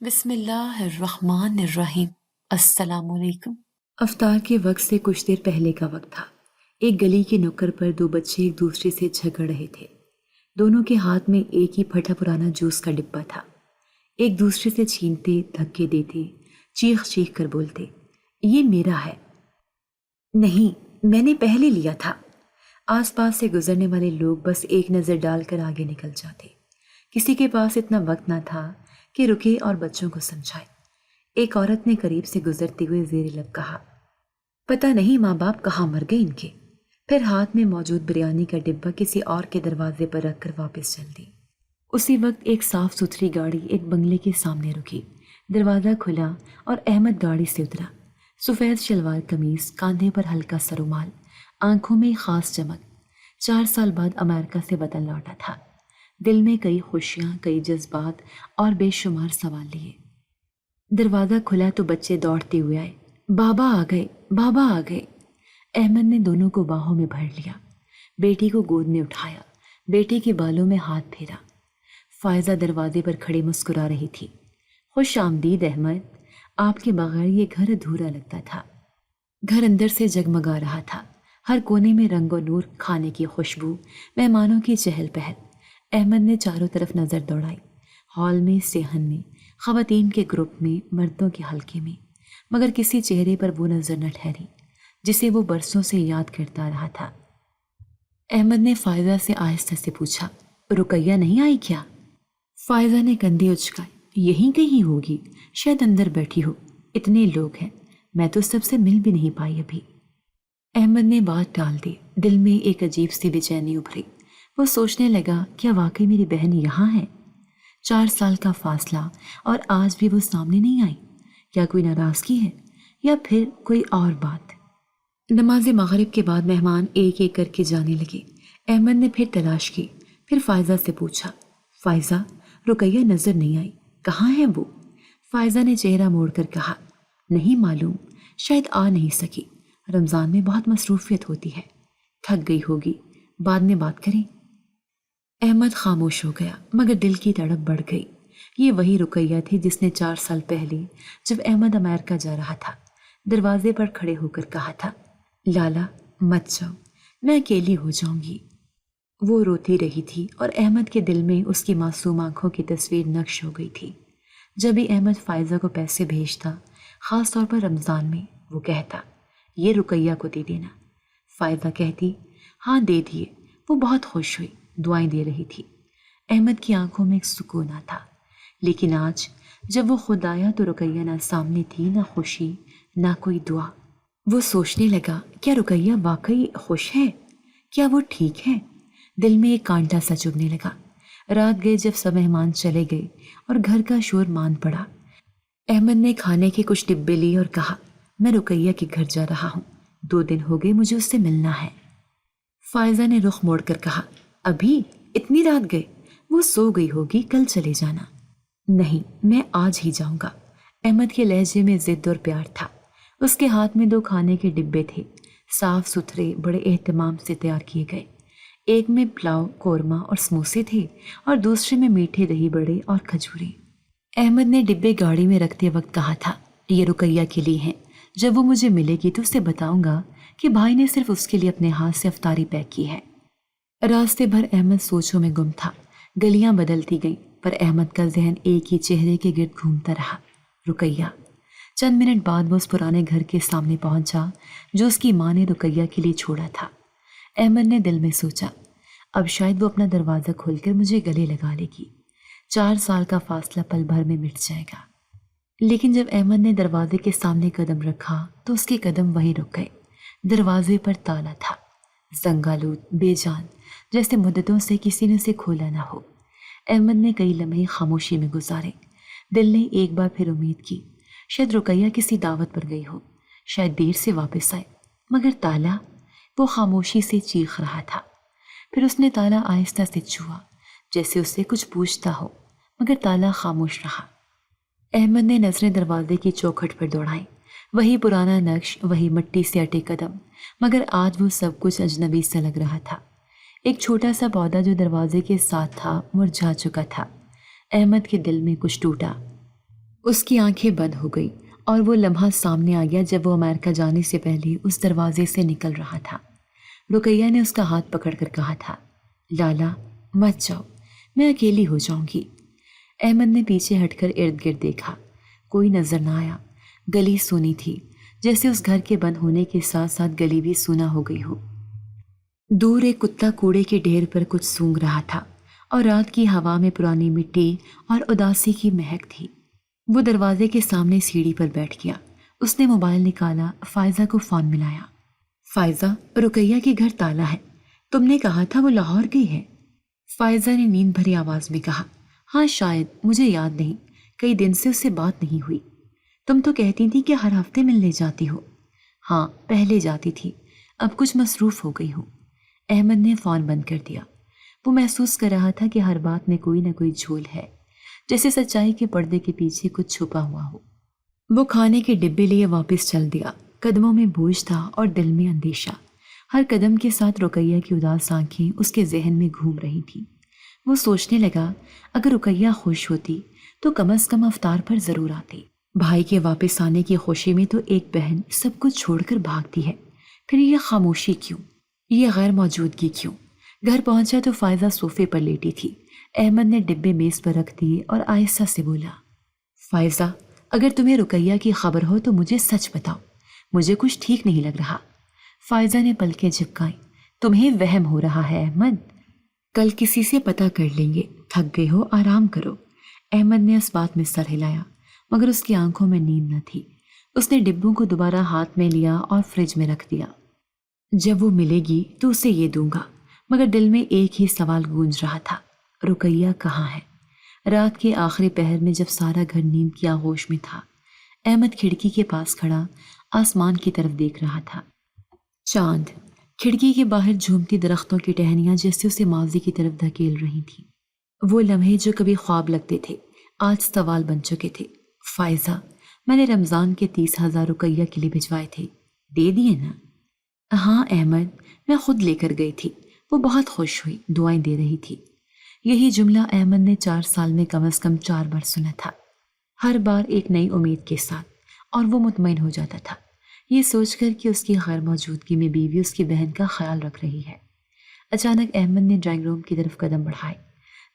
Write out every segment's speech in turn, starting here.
بسم اللہ الرحمن الرحیم۔ السلام علیکم۔ افطار کے وقت سے کچھ دیر پہلے کا وقت تھا۔ ایک گلی کے نکڑ پر دو بچے ایک دوسرے سے جھگڑ رہے تھے۔ دونوں کے ہاتھ میں ایک ہی پھٹا پرانا جوس کا ڈبہ تھا۔ ایک دوسرے سے چھینتے، دھکے دیتے، چیخ چیخ کر بولتے، یہ میرا ہے۔ نہیں، میں نے پہلے لیا تھا۔ آس پاس سے گزرنے والے لوگ بس ایک نظر ڈال کر آگے نکل جاتے۔ کسی کے پاس اتنا وقت نہ تھا کہ رکے اور بچوں کو سمجھائے۔ ایک عورت نے قریب سے گزرتے ہوئے زیر لب کہا، پتہ نہیں ماں باپ کہاں مر گئے ان کے۔ پھر ہاتھ میں موجود بریانی کا ڈبہ کسی اور کے دروازے پر رکھ کر واپس چل دی۔ اسی وقت ایک صاف ستھری گاڑی ایک بنگلے کے سامنے رکی۔ دروازہ کھلا اور احمد گاڑی سے اترا۔ سفید شلوار قمیض، کاندھے پر ہلکا سا رومال، آنکھوں میں خاص چمک۔ 4 سال بعد امریکہ سے وطن لوٹا تھا۔ دل میں کئی خوشیاں، کئی جذبات اور بے شمار سوال لیے۔ دروازہ کھلا تو بچے دوڑتے ہوئے آئے، بابا آ گئے، بابا آ گئے۔ احمد نے دونوں کو باہوں میں بھر لیا، بیٹی کو گود میں اٹھایا، بیٹے کے بالوں میں ہاتھ پھیرا۔ فائزہ دروازے پر کھڑے مسکرا رہی تھی۔ خوش آمدید احمد، آپ کے بغیر یہ گھر ادھورا لگتا تھا۔ گھر اندر سے جگمگا رہا تھا، ہر کونے میں رنگ و نور، کھانے کی خوشبو، مہمانوں کی چہل پہل۔ احمد نے چاروں طرف نظر دوڑائی، ہال میں، صحن میں، خواتین کے گروپ میں، مردوں کے حلقے میں، مگر کسی چہرے پر وہ نظر نہ ٹھہری جسے وہ برسوں سے یاد کرتا رہا تھا۔ احمد نے فائزہ سے آہستہ سے پوچھا، رقیہ نہیں آئی کیا؟ فائزہ نے کندھے اچکائے، یہیں کہیں ہوگی، شاید اندر بیٹھی ہو، اتنے لوگ ہیں، میں تو سب سے مل بھی نہیں پائی ابھی۔ احمد نے بات ٹال دی، دل میں ایک عجیب سی بے چینی ابھری۔ وہ سوچنے لگا، کیا واقعی میری بہن یہاں ہے؟ 4 سال کا فاصلہ اور آج بھی وہ سامنے نہیں آئی۔ کیا کوئی ناراضگی ہے یا پھر کوئی اور بات؟ نماز مغرب کے بعد مہمان ایک ایک کر کے جانے لگے۔ احمد نے پھر تلاش کی، پھر فائزہ سے پوچھا، فائزہ، رقیہ نظر نہیں آئی، کہاں ہے وہ؟ فائزہ نے چہرہ موڑ کر کہا، نہیں معلوم، شاید آ نہیں سکی، رمضان میں بہت مصروفیت ہوتی ہے، تھک گئی ہوگی، بعد میں بات کریں۔ احمد خاموش ہو گیا، مگر دل کی تڑپ بڑھ گئی۔ یہ وہی رقیہ تھی جس نے 4 سال پہلے، جب احمد امریکہ جا رہا تھا، دروازے پر کھڑے ہو کر کہا تھا، لالا مت جاؤ، میں اکیلی ہو جاؤں گی۔ وہ روتی رہی تھی اور احمد کے دل میں اس کی معصوم آنکھوں کی تصویر نقش ہو گئی تھی۔ جب بھی احمد فائزہ کو پیسے بھیجتا، خاص طور پر رمضان میں، وہ کہتا، یہ رقیہ کو دے دینا۔ فائزہ کہتی، ہاں دے دیے۔ وہ بہت خوش ہوئی، دعائیں دے رہی تھی۔ احمد کی آنکھوں میں ایک سکون تھا، لیکن آج جب وہ خود آیا تو رقیہ نہ سامنے تھی، نہ خوشی، نہ کوئی دعا۔ وہ سوچنے لگا، کیا رقیہ واقعی خوش ہے؟ کیا وہ ٹھیک ہے؟ دل میں ایک کانٹا سا چبھنے لگا۔ رات گئے جب سب مہمان چلے گئے اور گھر کا شور مان پڑا۔ احمد نے کھانے کے کچھ ڈبے لیے اور کہا، میں رقیہ کے گھر جا رہا ہوں، 2 دن ہو گئے مجھے اس سے ملنا ہے۔ فائزہ نے رخ موڑ کر کہا، ابھی اتنی رات گئے؟ وہ سو گئی ہوگی، کل چلے جانا۔ نہیں، میں آج ہی جاؤں گا۔ احمد کے لہجے میں ضد اور پیار تھا۔ اس کے ہاتھ میں 2 کھانے کے ڈبے تھے، صاف ستھرے، بڑے اہتمام سے تیار کیے گئے۔ ایک میں پلاؤ، قورمہ اور سموسے تھے اور دوسرے میں میٹھے دہی بڑے اور کھجورے۔ احمد نے ڈبے گاڑی میں رکھتے وقت کہا تھا، یہ رقیہ کے لیے ہیں، جب وہ مجھے ملے گی تو اسے بتاؤں گا کہ بھائی نے صرف اس کے لیے اپنے ہاتھ سے افطاری پیک کی ہے۔ راستے بھر احمد سوچوں میں گم تھا۔ گلیاں بدلتی گئیں، پر احمد کا ذہن ایک ہی چہرے کے گرد گھومتا رہا، رقیہ۔ چند منٹ بعد وہ اس پرانے گھر کے سامنے پہنچا جو اس کی ماں نے رقیہ کے لیے چھوڑا تھا۔ احمد نے دل میں سوچا، اب شاید وہ اپنا دروازہ کھول کر مجھے گلے لگا لے گی، 4 سال کا فاصلہ پل بھر میں مٹ جائے گا۔ لیکن جب احمد نے دروازے کے سامنے قدم رکھا تو اس کے قدم وہیں رک گئے۔ دروازے پر تالا تھا، زنگالود، بے جان، جیسے مدتوں سے کسی نے اسے کھولا نہ ہو۔ احمد نے کئی لمحے خاموشی میں گزارے۔ دل نے ایک بار پھر امید کی، شاید رقیہ کسی دعوت پر گئی ہو، شاید دیر سے واپس آئے، مگر تالا؟ وہ خاموشی سے چیخ رہا تھا۔ پھر اس نے تالا آہستہ سے چھوا، جیسے اس سے کچھ پوچھتا ہو، مگر تالا خاموش رہا۔ احمد نے نظریں دروازے کی چوکھٹ پر دوڑائیں، وہی پرانا نقش، وہی مٹی سے اٹے قدم، مگر آج وہ سب کچھ اجنبی سا لگ رہا تھا۔ ایک چھوٹا سا پودا جو دروازے کے ساتھ تھا، مرجھا چکا تھا۔ احمد کے دل میں کچھ ٹوٹا۔ اس کی آنکھیں بند ہو گئی اور وہ لمحہ سامنے آ گیا جب وہ امریکہ جانے سے پہلے اس دروازے سے نکل رہا تھا۔ رقیہ نے اس کا ہاتھ پکڑ کر کہا تھا، لالا مت جاؤ، میں اکیلی ہو جاؤں گی۔ احمد نے پیچھے ہٹ کر ارد گرد دیکھا، کوئی نظر نہ آیا۔ گلی سونی تھی، جیسے اس گھر کے بند ہونے کے ساتھ ساتھ گلی بھی سونا ہو گئی ہو۔ دور ایک کتا کوڑے کے ڈھیر پر کچھ سونگھ رہا تھا اور رات کی ہوا میں پرانی مٹی اور اداسی کی مہک تھی۔ وہ دروازے کے سامنے سیڑھی پر بیٹھ گیا۔ اس نے موبائل نکالا، فائزہ کو فون ملایا۔ فائزہ، رقیہ کے گھر تالا ہے، تم نے کہا تھا وہ لاہور گئی ہے۔ فائزہ نے نیند بھری آواز میں کہا، ہاں شاید، مجھے یاد نہیں، کئی دن سے اس سے بات نہیں ہوئی۔ تم تو کہتی تھی کہ ہر ہفتے ملنے جاتی ہو۔ ہاں پہلے جاتی تھی، اب کچھ مصروف ہو گئی ہوں۔ احمد نے فون بند کر دیا۔ وہ محسوس کر رہا تھا کہ ہر بات میں کوئی نہ کوئی جھول ہے، جیسے سچائی کے پردے کے پیچھے کچھ چھپا ہوا ہو۔ وہ کھانے کے ڈبے لیے واپس چل دیا۔ قدموں میں بوجھ تھا اور دل میں اندیشہ۔ ہر قدم کے ساتھ رقیہ کی اداس آنکھیں اس کے ذہن میں گھوم رہی تھیں۔ وہ سوچنے لگا، اگر رقیہ خوش ہوتی تو کم از کم افطار پر ضرور آتی۔ بھائی کے واپس آنے کی خوشی میں تو ایک بہن سب کچھ چھوڑ کر بھاگتی ہے، پھر یہ خاموشی کیوں، یہ غیر موجودگی کیوں؟ گھر پہنچا تو فائزہ صوفے پر لیٹی تھی۔ احمد نے ڈبے میز پر رکھ دیے اور آہستہ سے بولا، فائزہ، اگر تمہیں رقیہ کی خبر ہو تو مجھے سچ بتاؤ، مجھے کچھ ٹھیک نہیں لگ رہا۔ فائزہ نے پلکیں جھپکائیں، تمہیں وہم ہو رہا ہے احمد، کل کسی سے پتہ کر لیں گے، تھک گئے ہو آرام کرو۔ احمد نے اس بات میں سر ہلایا، مگر اس کی آنکھوں میں نیند نہ تھی۔ اس نے ڈبوں کو دوبارہ ہاتھ میں لیا اور فریج میں رکھ دیا۔ جب وہ ملے گی تو اسے یہ دوں گا، مگر دل میں ایک ہی سوال گونج رہا تھا، رقیہ کہاں ہے؟ رات کے آخری پہر میں جب سارا گھر نیند کی آغوش میں تھا، احمد کھڑکی کے پاس کھڑا آسمان کی طرف دیکھ رہا تھا۔ چاند کھڑکی کے باہر جھومتی درختوں کی ٹہنیاں جیسے اسے ماضی کی طرف دھکیل رہی تھیں۔ وہ لمحے جو کبھی خواب لگتے تھے آج سوال بن چکے تھے۔ فائزہ، میں نے رمضان کے 30,000 رقیہ کے لیے بھجوائے تھے، دے دیے نا؟ ہاں احمد، میں خود لے کر گئی تھی، وہ بہت خوش ہوئی، دعائیں دے رہی تھی۔ یہی جملہ احمد نے 4 سال میں کم از کم 4 بار سنا تھا، ہر بار ایک نئی امید کے ساتھ، اور وہ مطمئن ہو جاتا تھا، یہ سوچ کر کہ اس کی غیر موجودگی میں بیوی اس کی بہن کا خیال رکھ رہی ہے۔ اچانک احمد نے ڈرائنگ روم کی طرف قدم بڑھائے،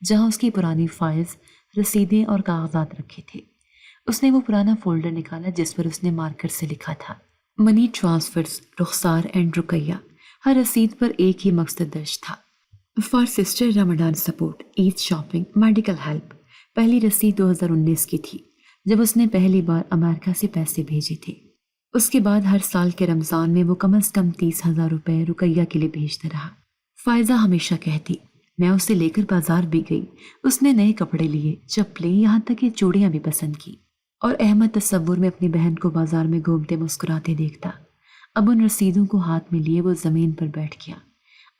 جہاں اس کی پرانی فائلز، رسیدیں اور کاغذات رکھے تھے۔ اس نے وہ پرانا فولڈر نکالا جس پر اس نے مارکر سے لکھا تھا، منی ٹرانسفرز رخسار اینڈ رقیہ۔ ہر رسید پر ایک ہی مقصد درج تھا، for sister Ramzan support, Eid shopping, medical help. پہلی رسید 2019 کی تھی، جب اس نے پہلی بار امریکہ سے پیسے بھیجے تھے۔ اس کے بعد ہر سال کے رمضان میں وہ کم از کم 30,000 روپے رقیہ کے لیے بھیجتا رہا۔ فائزہ ہمیشہ کہتی، میں اسے لے کر بازار بھی گئی، اس نے نئے کپڑے لیے، چپلیں، یہاں تک کہ چوڑیاں بھی پسند کی، اور احمد تصور میں اپنی بہن کو بازار میں گھومتے مسکراتے دیکھتا۔ اب ان رسیدوں کو ہاتھ میں لیے وہ زمین پر بیٹھ گیا۔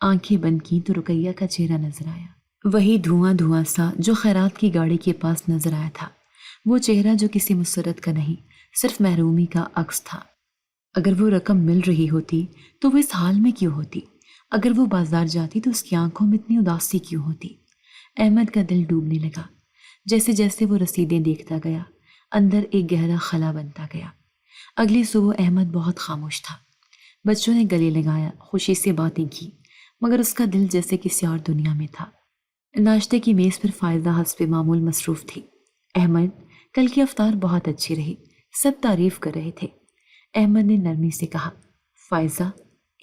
آنکھیں بند کی تو رقیہ کا چہرہ نظر آیا، وہی دھواں دھواں سا جو خیرات کی گاڑی کے پاس نظر آیا تھا، وہ چہرہ جو کسی مسرت کا نہیں، صرف محرومی کا عکس تھا۔ اگر وہ رقم مل رہی ہوتی تو وہ اس حال میں کیوں ہوتی؟ اگر وہ بازار جاتی تو اس کی آنکھوں میں اتنی اداسی کیوں ہوتی؟ احمد کا دل ڈوبنے لگا۔ جیسے جیسے وہ رسیدیں دیکھتا گیا، اندر ایک گہرا خلا بنتا گیا۔ اگلی صبح احمد بہت خاموش تھا۔ بچوں نے گلے لگایا، خوشی سے باتیں کی، مگر اس کا دل جیسے کسی اور دنیا میں تھا۔ ناشتے کی میز پر فائزہ حسب معمول مصروف تھی۔ احمد، کل کی افطار بہت اچھی رہی، سب تعریف کر رہے تھے۔ احمد نے نرمی سے کہا، فائزہ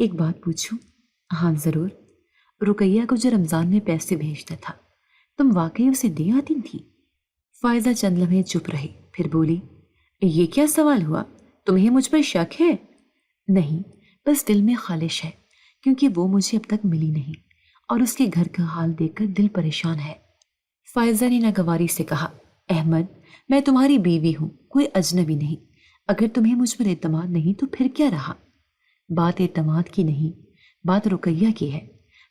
ایک بات پوچھوں؟ ہاں ضرور۔ رقیہ کو جو رمضان میں پیسے بھیجتا تھا، تم واقعی اسے دے آتی تھی؟ فائزہ چند لمحے چپ رہی، پھر بولی، یہ کیا سوال ہوا؟ تمہیں مجھ پر شک ہے؟ نہیں، بس دل میں خالش ہے، کیونکہ وہ مجھے اب تک ملی نہیں، اور اس کے گھر کا حال دیکھ کر دل پریشان ہے۔ فائزہ نے ناگواری سے کہا، احمد، میں تمہاری بیوی ہوں، کوئی اجنبی نہیں۔ اگر تمہیں مجھ پر اعتماد نہیں تو پھر کیا رہا؟ بات اعتماد کی نہیں، بات رقیہ کی ہے۔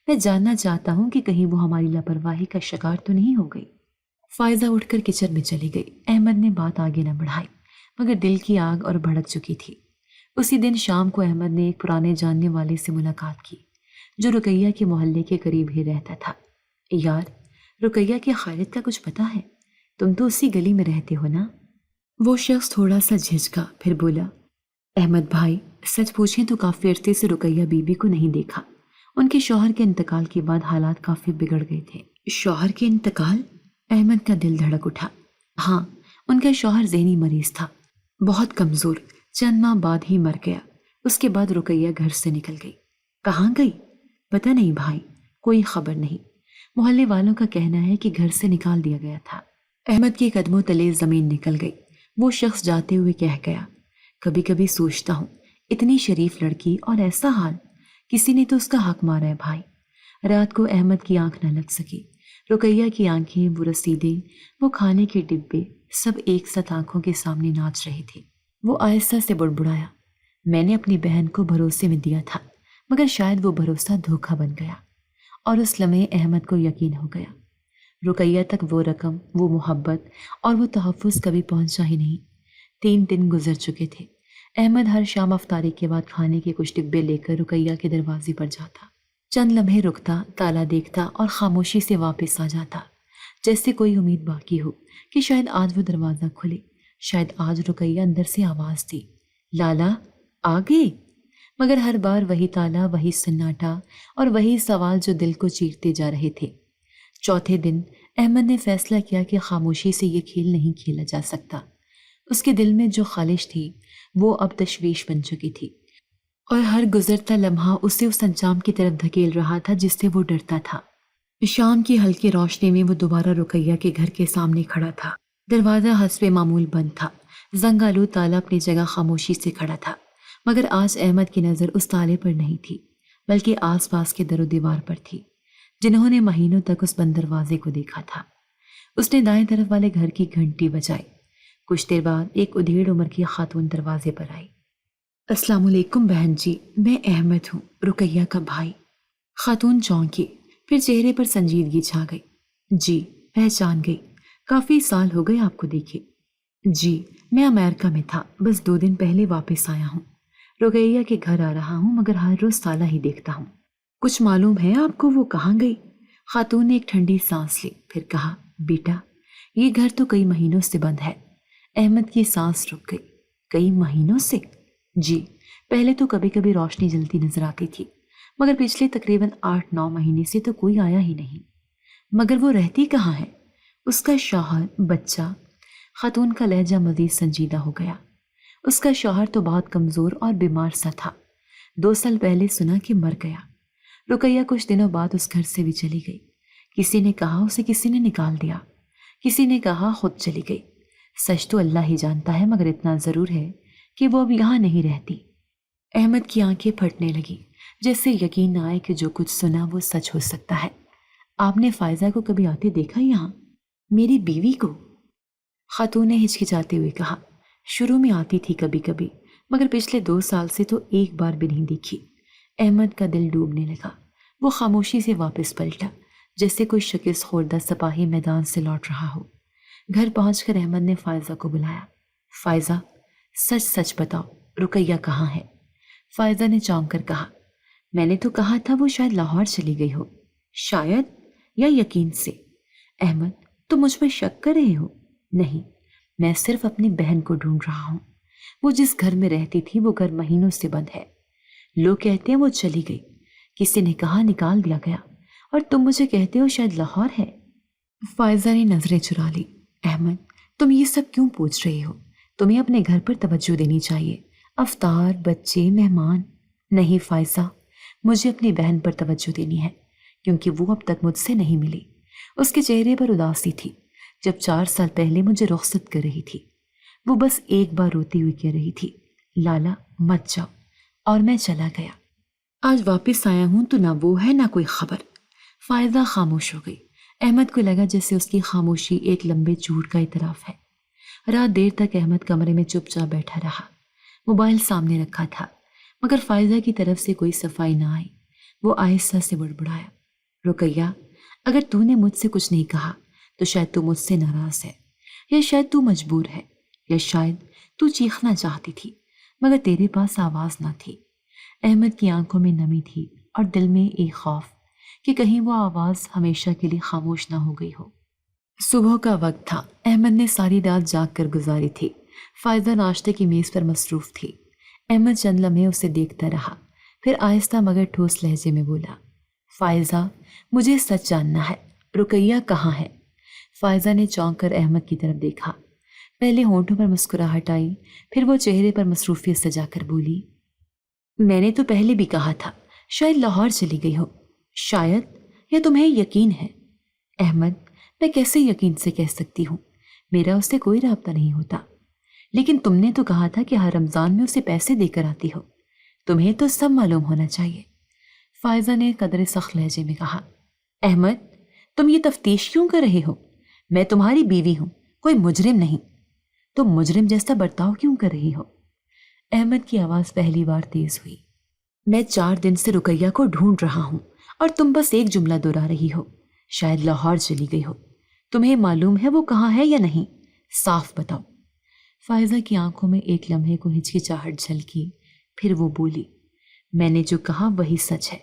میں جاننا چاہتا ہوں کہ کہیں وہ ہماری لاپرواہی کا شکار تو نہیں ہو گئی۔ فائزہ اٹھ کر کچن میں چلی گئی۔ احمد نے بات آگے نہ بڑھائی، مگر دل کی آگ اور بھڑک چکی تھی۔ اسی دن شام کو احمد نے ایک پرانے جاننے والے سے ملاقات کی، جو رقیہ کے محلے کے قریب ہی رہتا تھا۔ یار، رقیہ کے خالد کا کچھ پتہ ہے؟ تم تو اسی گلی میں رہتے ہو نا؟ وہ شخص تھوڑا سا جھجکا، پھر بولا، احمد بھائی، سچ پوچھیں تو کافی عرصے سے رقیہ بی بی کو نہیں دیکھا۔ ان کے شوہر کے انتقال کے بعد حالات کافی بگڑ گئے تھے۔ شوہر کے انتقال؟ احمد کا دل دھڑک اٹھا۔ ہاں، ان کا شوہر ذہنی مریض تھا، بہت کمزور، چند ماہ بعد ہی مر گیا۔ اس کے بعد رقیہ گھر سے نکل گئی۔ کہاں گئی؟ پتہ نہیں بھائی، کوئی خبر نہیں۔ محلے والوں کا کہنا ہے کہ گھر سے نکال دیا گیا تھا۔ احمد کے قدموں تلے زمین نکل گئی۔ وہ شخص جاتے ہوئے کہہ گیا، کبھی کبھی سوچتا ہوں، اتنی شریف لڑکی اور ایسا حال، کسی نے تو اس کا حق مارا ہے بھائی۔ رات کو احمد کی آنکھ نہ لگ سکی۔ رقیہ کی آنکھیں، وہ رسیدیں، وہ کھانے کے ڈبے، سب ایک ساتھ آنکھوں کے سامنے ناچ رہے تھے۔ وہ آہستہ سے بڑبڑایا، میں نے اپنی بہن کو بھروسے میں دیا تھا، مگر شاید وہ بھروسہ دھوکہ بن گیا۔ اور اس لمحے احمد کو یقین ہو گیا، رقیہ تک وہ رقم، وہ محبت اور وہ تحفظ کبھی پہنچا ہی نہیں۔ 3 دن گزر چکے تھے۔ احمد ہر شام افطاری کے بعد کھانے کے کچھ ڈبے لے کر رقیہ کے دروازے پر جاتا۔ چند لمحے رکتا، تالا دیکھتا اور خاموشی سے واپس آ جاتا، جیسے کوئی امید باقی ہو کہ شاید آج وہ دروازہ کھلے، شاید آج رقیہ اندر سے آواز دی، لالا آ گئی؟ مگر ہر بار وہی تالا، وہی سناٹا اور وہی سوال جو دل کو چیرتے جا رہے تھے۔ چوتھے دن احمد نے فیصلہ کیا کہ خاموشی سے یہ کھیل نہیں کھیلا جا سکتا۔ اس کے دل میں جو خالش تھی وہ اب تشویش بن چکی تھی، اور ہر گزرتا لمحہ اسے اس انجام کی طرف دھکیل رہا تھا جس سے وہ ڈرتا تھا۔ شام کی ہلکی روشنی میں وہ دوبارہ رقیہ کے گھر کے سامنے کھڑا تھا۔ دروازہ حسب معمول بند تھا، زنگالو تالا اپنی جگہ خاموشی سے کھڑا تھا، مگر آج احمد کی نظر اس تالے پر نہیں تھی، بلکہ آس پاس کے در و دیوار پر تھی، جنہوں نے مہینوں تک اس بند دروازے کو دیکھا تھا۔ اس نے دائیں طرف والے گھر کی گھنٹی بجائی۔ کچھ دیر بعد ایک ادھیڑ عمر کی خاتون دروازے پر آئی۔ السلام علیکم بہن جی، میں احمد ہوں، رقیہ کا بھائی۔ خاتون چونکی، پھر چہرے پر سنجیدگی چھا گئی۔ جی، پہچان گئی، کافی سال ہو گئے آپ کو دیکھے۔ جی، میں امریکہ میں تھا، بس 2 دن پہلے واپس آیا ہوں۔ رقیہ کے گھر آ رہا ہوں، مگر ہر روز تالا ہی دیکھتا ہوں۔ کچھ معلوم ہے آپ کو وہ کہاں گئی؟ خاتون نے ایک ٹھنڈی سانس لی، پھر کہا، بیٹا، یہ گھر تو کئی مہینوں سے بند ہے۔ احمد کی سانس رک گئی۔ کئی مہینوں سے؟ جی، پہلے تو کبھی کبھی روشنی جلتی نظر آتی تھی، مگر پچھلے تقریباً 8-9 مہینے سے تو کوئی آیا ہی نہیں۔ مگر وہ رہتی کہاں ہے؟ اس کا شوہر، بچہ؟ خاتون کا لہجہ مزید سنجیدہ ہو گیا۔ اس کا شوہر تو بہت کمزور اور بیمار سا تھا، 2 سال پہلے سنا کہ مر گیا۔ رقیہ کچھ دنوں بعد اس گھر سے بھی چلی گئی۔ کسی نے کہا اسے کسی نے نکال دیا، کسی نے کہا خود چلی گئی۔ سچ تو اللہ ہی جانتا ہے، مگر اتنا ضرور ہے کہ وہ اب یہاں نہیں رہتی۔ احمد کی آنکھیں پھٹنے لگی، جیسے یقین نہ آئے کہ جو کچھ سنا وہ سچ ہو سکتا ہے۔ آپ نے فائزہ کو کبھی آتے دیکھا یہاں؟ میری بیوی کو؟ خاتون نے ہچکچاتے ہوئے کہا، شروع میں آتی تھی کبھی کبھی، مگر پچھلے 2 سال سے تو ایک بار بھی نہیں دیکھی۔ احمد کا دل ڈوبنے لگا۔ وہ خاموشی سے واپس پلٹا، جیسے کوئی شکست خوردہ سپاہی میدان سے لوٹ رہا ہو۔ گھر پہنچ کر احمد نے فائزہ کو بلایا۔ فائزہ، سچ سچ بتاؤ، رقیہ کہاں ہے؟ فائزہ نے چونک کر کہا، میں نے تو کہا تھا وہ شاید لاہور چلی گئی ہو۔ شاید یا یقین سے؟ احمد، تم مجھ پر شک کر رہے ہو؟ نہیں، میں صرف اپنی بہن کو ڈھونڈ رہا ہوں۔ وہ جس گھر میں رہتی تھی وہ گھر مہینوں سے بند ہے۔ لوگ کہتے ہیں وہ چلی گئی، کسی نے کہا نکال دیا گیا، اور تم مجھے کہتے ہو شاید لاہور ہے۔ فائزہ نے نظریں چرا لی۔ احمد، تم یہ سب کیوں پوچھ رہے ہو؟ تمہیں اپنے گھر پر توجہ دینی چاہیے، افطار، بچے، مہمان۔ نہیں فائزہ، مجھے اپنی بہن پر توجہ دینی ہے، کیونکہ وہ اب تک مجھ سے نہیں ملی۔ اس کے چہرے پر اداسی تھی جب 4 سال پہلے مجھے رخصت کر رہی تھی۔ وہ بس ایک بار روتی ہوئی کہہ رہی تھی، لالا مت جاؤ، اور میں چلا گیا۔ آج واپس آیا ہوں تو نہ وہ ہے نہ کوئی خبر۔ فائزہ خاموش ہو گئی۔ احمد کو لگا جیسے اس کی خاموشی ایک لمبے جھوٹ کا اعتراف ہے۔ رات دیر تک احمد کمرے میں چپ چاپ بیٹھا رہا، موبائل سامنے رکھا تھا، مگر فائزہ کی طرف سے کوئی صفائی نہ آئی۔ وہ آہستہ سے بڑبڑایا، رقیہ، اگر تو نے مجھ سے کچھ نہیں کہا تو شاید تو مجھ سے ناراض ہے، یا شاید تو مجبور ہے، یا شاید تو چیخنا چاہتی تھی مگر تیرے پاس آواز نہ تھی۔ احمد کی آنکھوں میں نمی تھی اور دل میں ایک خوف کہ کہیں وہ آواز ہمیشہ کے لیے خاموش نہ ہو گئی ہو۔ صبح کا وقت تھا۔ احمد نے ساری رات جاگ کر گزاری تھی۔ فائزہ ناشتے کی میز پر مصروف تھی۔ احمد چند لمحے اسے دیکھتا رہا، پھر آہستہ مگر ٹھوس لہجے میں بولا، فائزہ مجھے سچ جاننا ہے، رقیہ کہاں ہے؟ فائزہ نے چونک کر احمد کی طرف دیکھا، پہلے ہونٹوں پر مسکراہٹ آئی، پھر وہ چہرے پر مصروفیت سجا کر بولی، میں نے تو پہلے بھی کہا تھا شاید لاہور چلی گئی ہو، شاید، یا تمہیں یقین ہے؟ احمد، میں کیسے یقین سے کہہ سکتی ہوں، میرا اس سے کوئی رابطہ نہیں ہوتا، لیکن تم نے تو کہا تھا کہ ہر رمضان میں اسے پیسے دے کر آتی ہو، تمہیں تو سب معلوم ہونا چاہیے۔ فائزہ نے قدر سخت لہجے میں کہا، احمد تم یہ تفتیش کیوں کر رہے ہو؟ میں تمہاری بیوی ہوں، کوئی مجرم نہیں، تم مجرم جیسا برتاؤ کیوں کر رہی ہو؟ احمد کی آواز پہلی بار تیز ہوئی، میں 4 دن سے رقیہ کو ڈھونڈ رہا ہوں اور تم بس ایک جملہ دہرا رہی ہو، شاید لاہور چلی گئی ہو، تمہیں معلوم ہے وہ کہاں ہے یا نہیں؟ صاف بتاؤ۔ فائزہ کی آنکھوں میں ایک لمحے کو ہچکچاہٹ جھلکی، پھر وہ بولی، میں نے جو کہا وہی سچ ہے،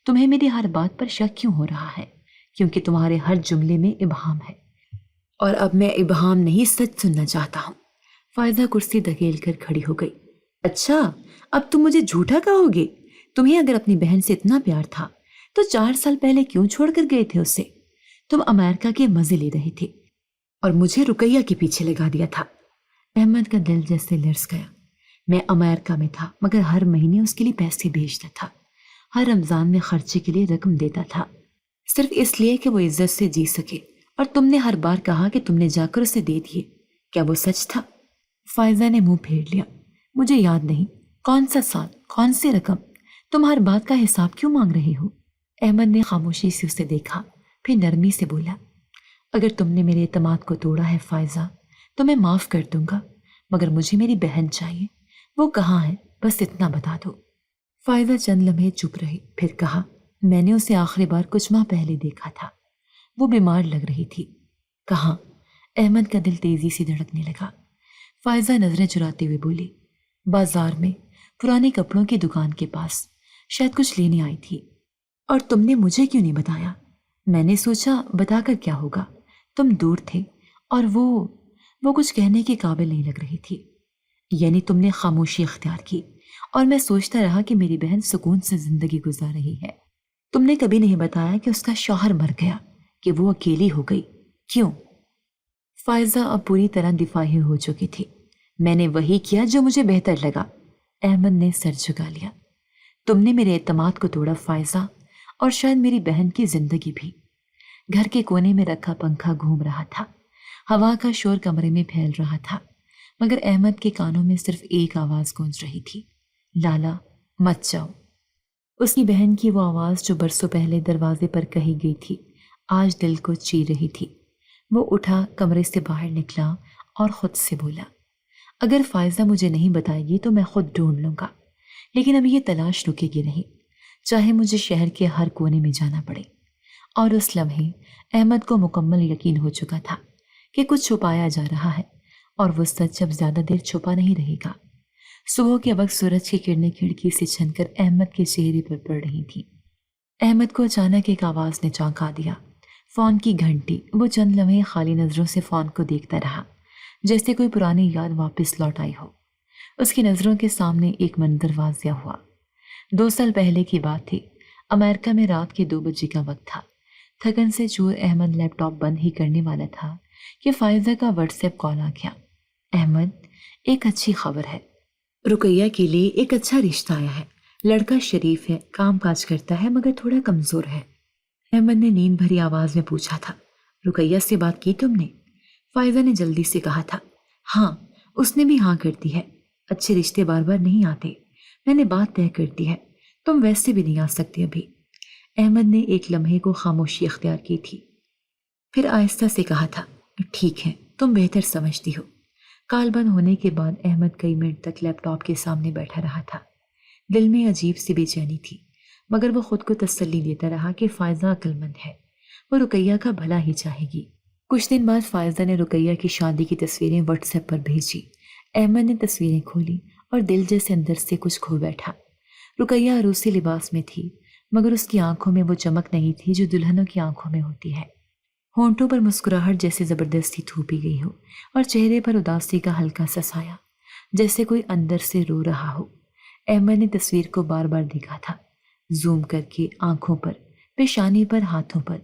تمہیں میری ہر بات پر شک کیوں ہو رہا ہے؟ کیونکہ تمہارے ہر جملے میں ابہام ہے، اور اب میں ابہام نہیں سچ سننا چاہتا ہوں۔ فائزہ کرسی دھکیل کر کھڑی ہو گئی، اچھا اب تم مجھے جھوٹا کہو گے؟ تمہیں اگر اپنی بہن سے اتنا پیار تھا تو 4 سال پہلے کیوں چھوڑ کر گئے تھے اسے؟ تم امریکہ کے مزے لے رہے تھے اور مجھے رقیہ کے پیچھے لگا دیا تھا۔ احمد کا دل جیسے لرز گیا، میں امریکہ میں تھا مگر ہر مہینے اس کے لیے پیسے بھیجتا تھا، ہر رمضان میں خرچے کے لیے رقم دیتا تھا، صرف اس لیے کہ وہ عزت سے جی سکے، اور تم نے ہر بار کہا کہ تم نے جا کر اسے دے دیے، کیا وہ سچ تھا؟ فائزہ نے منہ پھیر لیا، مجھے یاد نہیں، کون سا سال، کون سی رقم، تم ہر بات کا حساب کیوں مانگ رہے ہو؟ احمد نے خاموشی سے اسے دیکھا، پھر نرمی سے بولا، اگر تم نے میرے اعتماد کو توڑا ہے فائزہ تو میں معاف کر دوں گا، مگر مجھے میری بہن چاہیے، وہ کہاں ہے بس اتنا بتا دو۔ فائزہ چند لمحے چپ رہی، پھر کہا، میں نے اسے آخری بار کچھ ماہ پہلے دیکھا تھا، وہ بیمار لگ رہی تھی۔ کہاں؟ احمد کا دل تیزی سے دھڑکنے لگا۔ فائزہ نظریں چراتے ہوئے بولی، بازار میں، پرانے کپڑوں کی دکان کے پاس، شاید کچھ لینے آئی تھی۔ اور تم نے مجھے کیوں نہیں بتایا؟ میں نے سوچا بتا کر کیا ہوگا، تم دور تھے اور وہ کچھ کہنے کے قابل نہیں لگ رہی تھی، یعنی تم نے خاموشی اختیار کی، اور میں سوچتا رہا کہ میری بہن سکون سے زندگی گزار رہی ہے۔ تم نے کبھی نہیں بتایا کہ اس کا شوہر مر گیا، کہ وہ اکیلی ہو گئی، کیوں؟ فائزہ اب پوری طرح دفاعی ہو چکی تھی، میں نے وہی کیا جو مجھے بہتر لگا۔ احمد نے سر جھکا لیا، تم نے میرے اعتماد کو توڑا فائزہ، اور شاید میری بہن کی زندگی بھی۔ گھر کے کونے میں رکھا پنکھا گھوم رہا تھا، ہوا کا شور کمرے میں پھیل رہا تھا، مگر احمد کے کانوں میں صرف ایک آواز گونج رہی تھی، لالا مت جاؤ۔ اس کی بہن کی وہ آواز جو برسوں پہلے دروازے پر کہی گئی تھی، آج دل کو چیر رہی تھی۔ وہ اٹھا، کمرے سے باہر نکلا اور خود سے بولا، اگر فائزہ مجھے نہیں بتائے گی تو میں خود ڈھونڈ لوں گا، لیکن اب یہ تلاش رکے گی نہیں، چاہے مجھے شہر کے ہر کونے میں جانا پڑے۔ اور اس لمحے احمد کو مکمل یقین ہو چکا تھا کہ کچھ چھپایا جا رہا ہے، اور وہ سچ اب زیادہ دیر چھپا نہیں رہے گا۔ صبح کے وقت سورج کی کرنیں کھڑکی سے چھن کر احمد کے چہرے پر پڑ رہی تھیں۔ احمد کو اچانک ایک آواز نے چونکا دیا، فون کی گھنٹی۔ وہ چند لمحے خالی نظروں سے فون کو دیکھتا رہا، جیسے کوئی پرانی یاد واپس لوٹ آئی ہو۔ اس کی نظروں کے سامنے ایک منظر واضح ہوا۔ 2 سال پہلے کی بات تھی، امریکہ میں رات کے 2 بجے کا وقت تھا۔ تھکن سے چور احمد لیپ ٹاپ بند ہی کرنے والا تھا کہ فائزہ کا واٹس ایپ کال آ گیا، احمد ایک اچھی خبر ہے، رقیہ کے لیے ایک اچھا رشتہ آیا ہے، لڑکا شریف ہے، کام کاج کرتا ہے مگر تھوڑا کمزور ہے۔ احمد نے نیند بھری آواز میں پوچھا تھا، رقیہ سے بات کی تم نے؟ فائزہ نے جلدی سے کہا تھا، ہاں اس نے بھی ہاں کر دی ہے، اچھے رشتے بار بار نہیں آتے، میں نے بات طے کر دی ہے، تم ویسے بھی نہیں آ سکتے ابھی۔ احمد نے ایک لمحے کو خاموشی اختیار کی تھی، پھر آہستہ سے کہا تھا، ٹھیک ہے، تم بہتر سمجھتی ہو۔ کال بند ہونے کے بعد احمد کئی منٹ تک لیپ ٹاپ کے سامنے بیٹھا رہا تھا، دل میں عجیب سی بے چینی تھی، مگر وہ خود کو تسلی دیتا رہا کہ فائزہ عقل مند ہے، وہ رقیہ کا بھلا ہی چاہے گی۔ کچھ دن بعد فائزہ نے رقیہ کی شادی کی تصویریں واٹس ایپ پر بھیجی۔ احمد نے تصویریں کھولی اور دل جیسے اندر سے کچھ کھو بیٹھا۔ رقیہ عروسی لباس میں تھی، مگر اس کی آنکھوں میں وہ چمک نہیں تھی جو دلہنوں کی آنکھوں میں ہوتی ہے۔ ہونٹوں پر مسکراہٹ جیسے زبردستی تھوپی گئی ہو اور چہرے پر اداسی کا ہلکا سا سایہ، جیسے کوئی اندر سے رو رہا ہو۔ احمد نے تصویر کو بار بار دیکھا تھا، زوم کر کے آنکھوں پر، پیشانی پر، ہاتھوں پر،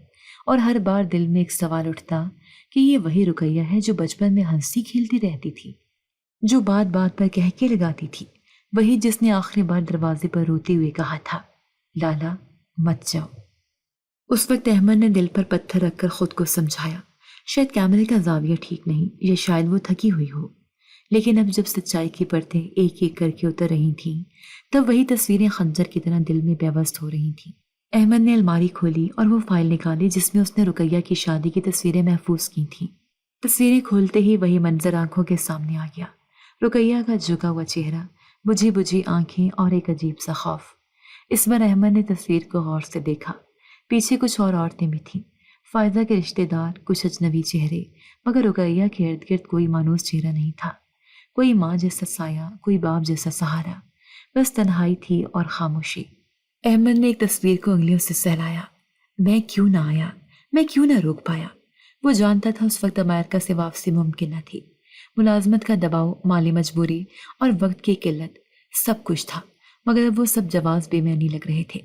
اور ہر بار دل میں ایک سوال اٹھتا کہ یہ وہی رقیہ ہے جو بچپن میں ہنسی کھیلتی رہتی تھی، جو بات بات پر کہہ کے لگاتی تھی، وہی جس نے آخری بار دروازے پر روتے ہوئے کہا تھا، لالا مت جاؤ۔ اس وقت احمد نے دل پر پتھر رکھ کر خود کو سمجھایا، شاید کیمرے کا زاویہ ٹھیک نہیں، یا شاید وہ تھکی ہوئی ہو۔ لیکن اب جب سچائی کی پرتیں ایک ایک کر کے اتر رہی تھیں، تب وہی تصویریں خنجر کی طرح دل میں پیوست ہو رہی تھیں۔ احمد نے الماری کھولی اور وہ فائل نکالی جس میں اس نے رقیہ کی شادی کی تصویریں محفوظ کی تھیں۔ تصویریں کھولتے ہی وہی منظر آنکھوں کے سامنے آ گیا، رقیہ کا جھکا ہوا چہرہ، بجھی بجھی آنکھیں اور ایک عجیب سا خوف۔ اس بار احمد نے تصویر کو غور سے دیکھا، پیچھے کچھ اور عورتیں بھی تھیں، فائزہ کے رشتہ دار، کچھ اجنبی چہرے، مگر رقیہ کے ارد گرد کوئی مانوس چہرہ نہیں تھا، کوئی ماں جیسا سایہ، کوئی باپ جیسا سہارا، بس تنہائی تھی اور خاموشی۔ احمد نے ایک تصویر کو انگلیوں سے سہلایا، میں کیوں نہ آیا، میں کیوں نہ روک پایا۔ وہ جانتا تھا اس وقت امریکہ سے واپسی ممکن نہ تھی، ملازمت کا دباؤ، مالی مجبوری اور وقت کی قلت، سب کچھ تھا، مگر اب وہ سب جواز بے معنی لگ رہے تھے۔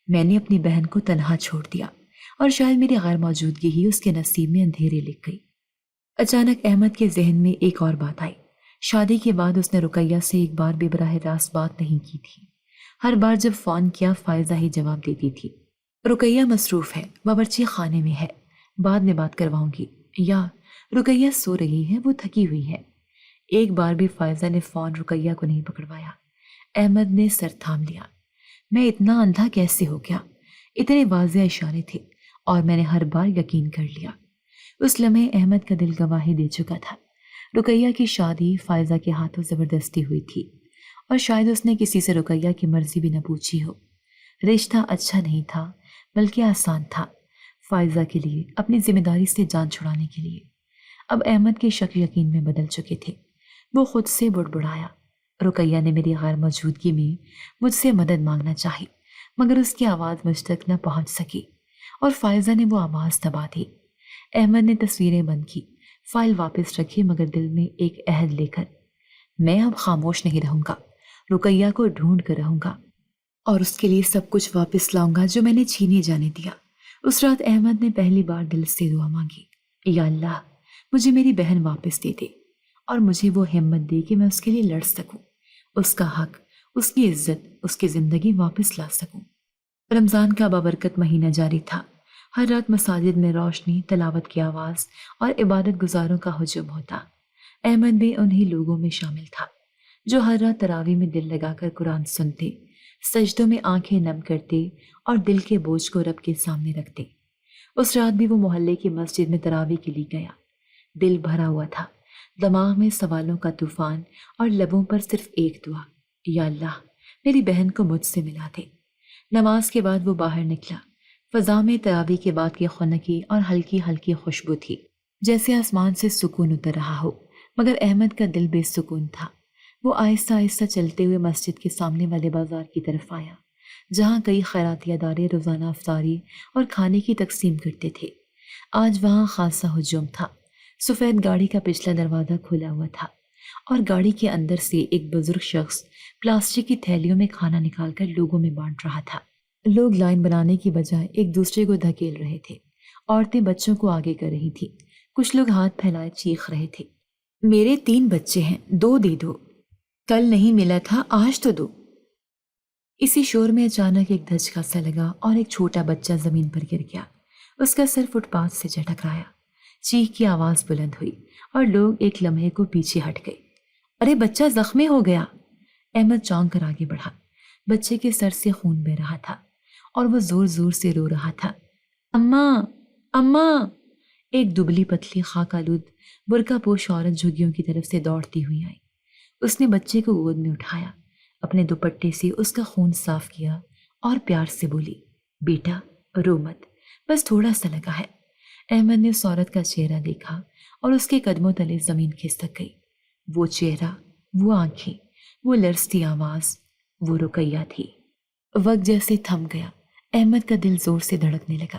میں نے اپنی بہن کو تنہا چھوڑ دیا، اور شاید میری غیر موجودگی ہی اس کے نصیب میں اندھیرے لکھ گئی۔ اچانک احمد کے ذہن میں ایک اور بات آئی۔ شادی کے بعد اس نے رقیہ سے ایک بار بھی براہ راست بات نہیں کی تھی۔ ہر بار جب فون کیا فائزہ ہی جواب دیتی تھی، رقیہ مصروف ہے، باورچی خانے میں ہے، بعد میں بات کرواؤں گی، یا رقیہ سو رہی ہے، وہ تھکی ہوئی ہے۔ ایک بار بھی فائزہ نے فون رقیہ کو نہیں پکڑوایا۔ احمد نے سر تھام لیا۔ میں اتنا اندھا کیسے ہو گیا؟ اتنے واضح اشارے تھے اور میں نے ہر بار یقین کر لیا۔ اس لمحے احمد کا دل گواہی دے چکا تھا۔ رقیہ کی شادی فائزہ کے ہاتھوں زبردستی ہوئی تھی، اور شاید اس نے کسی سے رقیہ کی مرضی بھی نہ پوچھی ہو۔ رشتہ اچھا نہیں تھا بلکہ آسان تھا، فائزہ کے لیے، اپنی ذمہ داری سے جان چھڑانے کے لیے۔ اب احمد کے شک یقین میں بدل چکے تھے۔ وہ خود سے بڑبڑایا، رقیہ نے میری غیر موجودگی میں مجھ سے مدد مانگنا چاہی، مگر اس کی آواز مجھ تک نہ پہنچ سکی، اور فائزہ نے وہ آواز دبا دی۔ احمد نے تصویریں بند کی، فائل واپس رکھی، مگر دل میں ایک عہد لے کر، میں اب خاموش نہیں رہوں گا، رقیہ کو ڈھونڈ کر رہوں گا، اور اس کے لیے سب کچھ واپس لاؤں گا جو میں نے چھینے جانے دیا۔ اس رات احمد نے پہلی بار دل سے دعا مانگی، یا اللہ مجھے میری بہن واپس دے دے، اور مجھے وہ ہمت دے کہ میں اس کے لیے لڑ سکوں، اس کا حق، اس کی عزت، اس کی زندگی واپس لا سکوں۔ رمضان کا بابرکت مہینہ جاری تھا۔ ہر رات مساجد میں روشنی، تلاوت کی آواز اور عبادت گزاروں کا ہجوم ہوتا۔ احمد بھی انہی لوگوں میں شامل تھا جو ہر رات تراویح میں دل لگا کر قرآن سنتے، سجدوں میں آنکھیں نم کرتے اور دل کے بوجھ کو رب کے سامنے رکھتے۔ اس رات بھی وہ محلے کی مسجد میں تراویح کے لیے گیا۔ دل بھرا ہوا تھا، دماغ میں سوالوں کا طوفان اور لبوں پر صرف ایک دعا، یا اللہ میری بہن کو مجھ سے ملا دے۔ نماز کے بعد وہ باہر نکلا۔ فضا میں تراویح کے بعد کی خنکی اور ہلکی ہلکی خوشبو تھی، جیسے آسمان سے سکون اتر رہا ہو، مگر احمد کا دل بے سکون تھا۔ وہ آہستہ آہستہ چلتے ہوئے مسجد کے سامنے والے بازار کی طرف آیا، جہاں کئی خیراتی ادارے روزانہ افطاری اور کھانے کی تقسیم کرتے تھے۔ آج وہاں خاصا ہجوم تھا۔ سفید گاڑی کا پچھلا دروازہ کھلا ہوا تھا، اور گاڑی کے اندر سے ایک بزرگ شخص پلاسٹک کی تھیلیوں میں کھانا نکال کر لوگوں میں بانٹ رہا تھا۔ لوگ لائن بنانے کی بجائے ایک دوسرے کو دھکیل رہے تھے، عورتیں بچوں کو آگے کر رہی تھیں، کچھ لوگ ہاتھ پھیلائے چیخ رہے تھے، میرے 3 بچے ہیں، 2 دے دو، کل نہیں ملا تھا آج تو دو۔ اسی شور میں اچانک ایک دھچکا سا لگا اور ایک چھوٹا بچہ زمین پر گر گیا۔ اس کا سر فٹ پاتھ سے جا ٹکرایا، چیخ کی آواز بلند ہوئی اور لوگ ایک لمحے کو پیچھے ہٹ گئے۔ ارے بچہ زخمی ہو گیا! احمد چونک کر آگے بڑھا۔ بچے کے سر سے خون بہہ رہا تھا اور وہ زور زور سے رو رہا تھا، اماں اماں! ایک دبلی پتلی خاک آلود برقع پوش عورت جھگیوں کی طرف سے دوڑتی ہوئی آئی۔ اس نے بچے کو گود میں اٹھایا، اپنے دوپٹے سے اس کا خون صاف کیا اور پیار سے بولی، بیٹا رو مت، بس تھوڑا سا لگا ہے۔ احمد نے اس عورت کا چہرہ دیکھا اور اس کے قدموں تلے زمین کھسک گئی۔ وہ چہرہ، وہ آنکھیں، وہ لرزتی آواز، وہ رقیہ تھی۔ وقت جیسے تھم گیا۔ احمد کا دل زور سے دھڑکنے لگا۔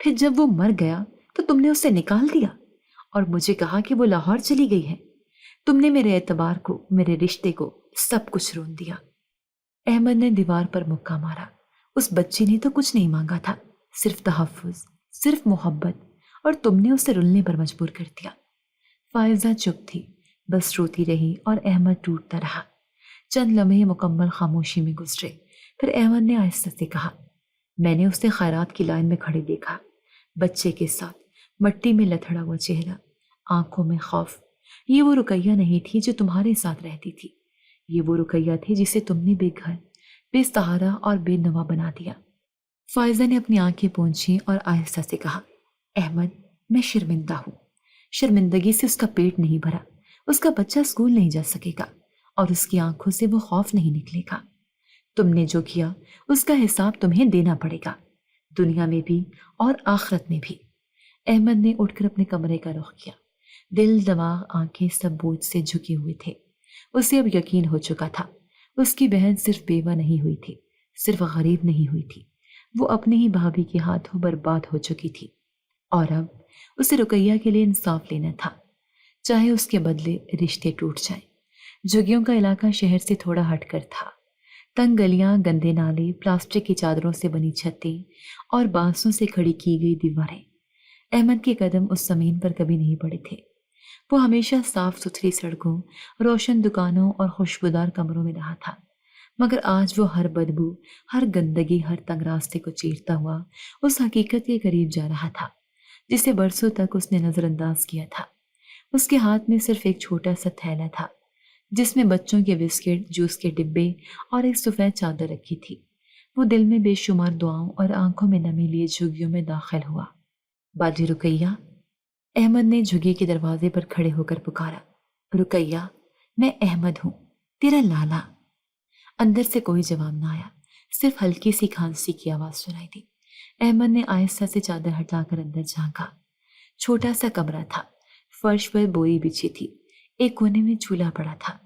پھر جب وہ مر گیا تو تم نے اسے نکال دیا اور مجھے کہا کہ وہ لاہور چلی گئی ہے۔ تم نے میرے اعتبار کو، میرے رشتے کو، سب کچھ رون دیا۔ احمد نے دیوار پر مکہ مارا۔ اس بچی نے تو کچھ نہیں مانگا تھا، صرف تحفظ، صرف محبت، اور تم نے اسے رلنے پر مجبور کر دیا۔ فائزہ چپ تھی، بس روتی رہی اور احمد ٹوٹتا رہا۔ چند لمحے مکمل خاموشی میں گزرے، پھر احمد نے آہستہ سے کہا، میں نے اسے خیرات کی لائن میں کھڑے دیکھا، بچے کے ساتھ، مٹی میں لتھڑا ہوا چہرہ، آنکھوں میں خوف۔ یہ وہ رقیہ نہیں تھی جو تمہارے ساتھ رہتی تھی، یہ وہ رقیہ تھی جسے تم نے بے گھر، بے سہارا اور بے نوا بنا دیا۔ فائزہ نے اپنی آنکھیں پونچھی اور آہستہ سے کہا، احمد، میں شرمندہ ہوں۔ شرمندگی سے اس کا پیٹ نہیں بھرا، اس کا بچہ اسکول نہیں جا سکے گا، اور اس کی آنکھوں سے وہ خوف نہیں نکلے گا۔ تم نے جو کیا اس کا حساب تمہیں دینا پڑے گا، دنیا میں بھی اور آخرت میں بھی۔ احمد نے اٹھ کر اپنے کمرے کا رخ کیا۔ دل، دماغ، آنکھیں سب بوجھ سے جھکے ہوئے تھے۔ اسے اب یقین ہو چکا تھا، اس کی بہن صرف بیوہ نہیں ہوئی تھی، صرف غریب نہیں ہوئی تھی، وہ اپنے ہی بھابھی کے ہاتھوں برباد ہو چکی تھی، اور اب اسے رقیہ کے لیے انصاف لینا تھا، چاہے اس کے بدلے رشتے ٹوٹ جائیں۔ جھگیوں کا علاقہ شہر سے تھوڑا ہٹ کر تھا۔ تنگ گلیاں، گندے نالے، پلاسٹک کی چادروں سے بنی چھتیں اور بانسوں سے کھڑی کی گئی دیواریں۔ احمد کے قدم اس زمین پر کبھی نہیں پڑے تھے۔ وہ ہمیشہ صاف ستھری سڑکوں، روشن دکانوں اور خوشبودار کمروں میں رہا تھا، مگر آج وہ ہر بدبو، ہر گندگی، ہر تنگ راستے کو چیرتا ہوا اس حقیقت کے قریب جا رہا تھا جسے برسوں تک اس نے نظر انداز کیا تھا۔ اس کے ہاتھ میں صرف ایک چھوٹا سا تھیلا تھا جس میں بچوں کے بسکٹ، جوس کے ڈبے اور ایک سفید چادر رکھی تھی۔ وہ دل میں بے شمار دعاؤں اور آنکھوں میں نمی لیے جھگیوں میں داخل ہوا۔ باجی رقیہ، احمد نے جھگی کے دروازے پر کھڑے ہو کر پکارا، رقیہ، میں احمد ہوں، تیرا لالا۔ اندر سے کوئی جواب نہ آیا، صرف ہلکی سی کھانسی کی آواز سنائی دی۔ احمد نے آہستہ سے چادر ہٹا کر اندر جھانکا۔ چھوٹا سا کمرہ تھا، فرش پر بوئی بچھی تھی، ایک کونے میں چولہا پڑا تھا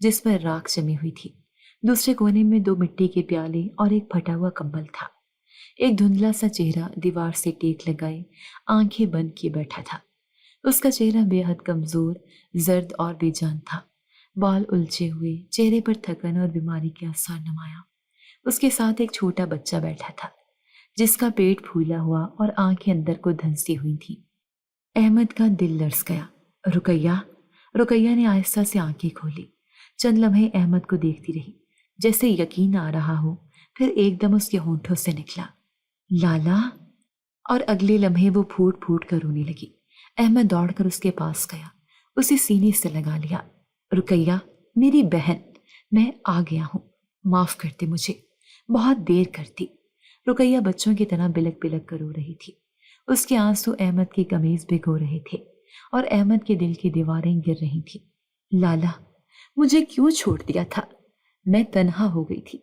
جس پر راکھ جمی ہوئی تھی، دوسرے کونے میں 2 مٹی کے پیالے اور ایک پھٹا ہوا کمبل تھا۔ ایک دھندلا سا چہرہ دیوار سے ٹیک لگائے آنکھیں بند کیے بیٹھا تھا۔ اس کا چہرہ بے حد کمزور، زرد اور بے جان تھا، بال الجھے ہوئے، چہرے پر تھکن اور بیماری کے آثار نمایاں۔ اس کے ساتھ ایک چھوٹا بچہ بیٹھا تھا جس کا پیٹ پھولا ہوا اور آنکھیں اندر کو دھنسی ہوئی تھیں۔ احمد کا دل لرز گیا۔ رقیہ، رقیہ نے آہستہ سے آنکھیں کھولی، چند لمحے احمد کو دیکھتی رہی جیسے یقین آ رہا ہو، پھر ایک دم اس کے ہونٹوں سے نکلا، لالا، اور اگلے لمحے وہ پھوٹ پھوٹ کر رونے لگی۔ احمد دوڑ کر اس کے پاس گیا، اسے سینے سے لگا لیا۔ رقیہ، میری بہن، میں آ گیا ہوں، معاف کرتے مجھے، بہت دیر کرتی۔ رقیہ بچوں کی طرح بلک بلک کر رو رہی تھی، اس کے آنسو احمد کی قمیض بھگو رہے تھے اور احمد کے دل کی دیواریں گر رہی تھیں۔ لالا، مجھے کیوں چھوڑ دیا تھا؟ میں تنہا ہو گئی تھی،